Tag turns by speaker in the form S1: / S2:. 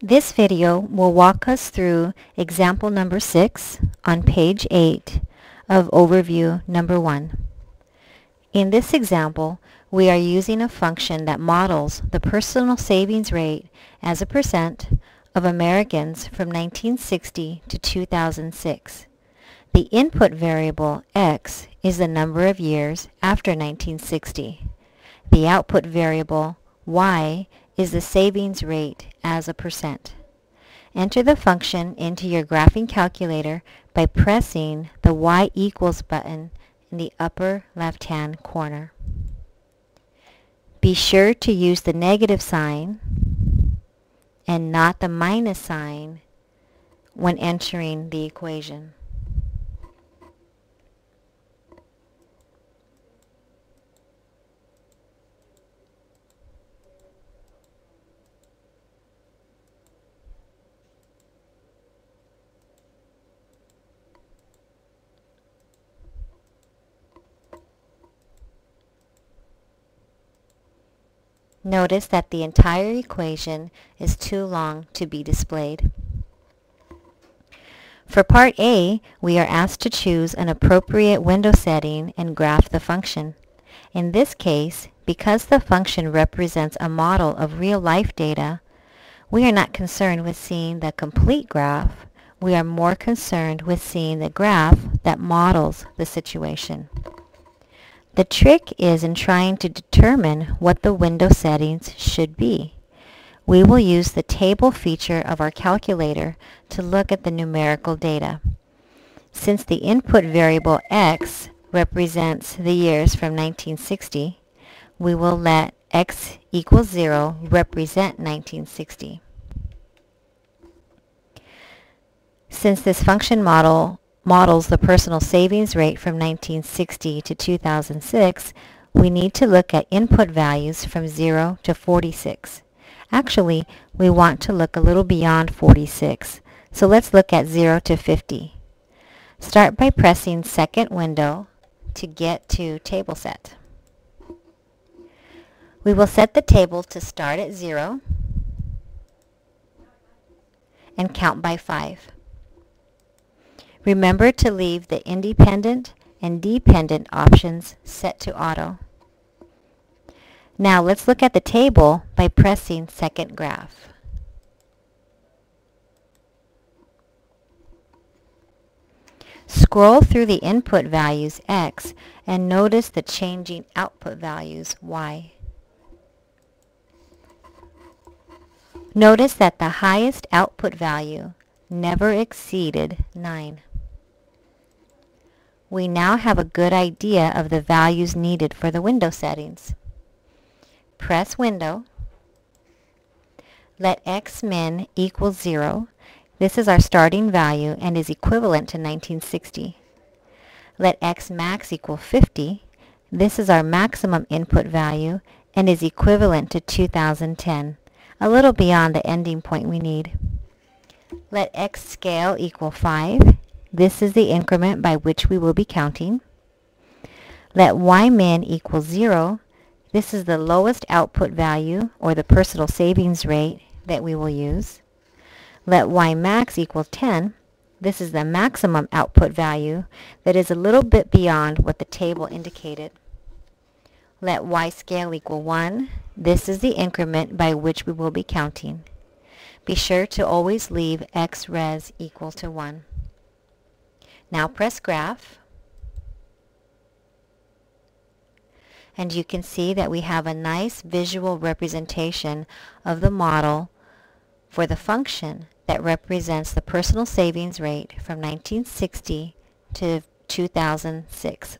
S1: This video will walk us through example number 6 on page 8 of overview number 1. In this example, we are using a function that models the personal savings rate as a percent of Americans from 1960 to 2006. The input variable x is the number of years after 1960. The output variable y is the savings rate as a percent. Enter the function into your graphing calculator by pressing the y equals button in the upper left-hand corner. Be sure to use the negative sign and not the minus sign when entering the equation. Notice that the entire equation is too long to be displayed. For part A, we are asked to choose an appropriate window setting and graph the function. In this case, because the function represents a model of real-life data, we are not concerned with seeing the complete graph. We are more concerned with seeing the graph that models the situation. The trick is in trying to determine what the window settings should be. We will use the table feature of our calculator to look at the numerical data. Since the input variable x represents the years from 1960, we will let x equals 0 represent 1960. Since this function models the personal savings rate from 1960 to 2006, we need to look at input values from 0 to 46. Actually, we want to look a little beyond 46, so let's look at 0 to 50. Start by pressing second window to get to table set. We will set the table to start at 0 and count by 5. Remember to leave the independent and dependent options set to auto. Now let's look at the table by pressing second graph. Scroll through the input values x and notice the changing output values y. Notice that the highest output value never exceeded 9. We now have a good idea of the values needed for the window settings. Press window. Let x min equal 0. This is our starting value and is equivalent to 1960. Let x max equal 50. This is our maximum input value and is equivalent to 2010, a little beyond the ending point we need. Let x scale equal 5. This is the increment by which we will be counting. Let y min equal 0. This is the lowest output value, or the personal savings rate, that we will use. Let y max equal 10. This is the maximum output value that is a little bit beyond what the table indicated. Let y scale equal 1. This is the increment by which we will be counting. Be sure to always leave x res equal to 1. Now press graph, and you can see that we have a nice visual representation of the model for the function that represents the personal savings rate from 1960 to 2006.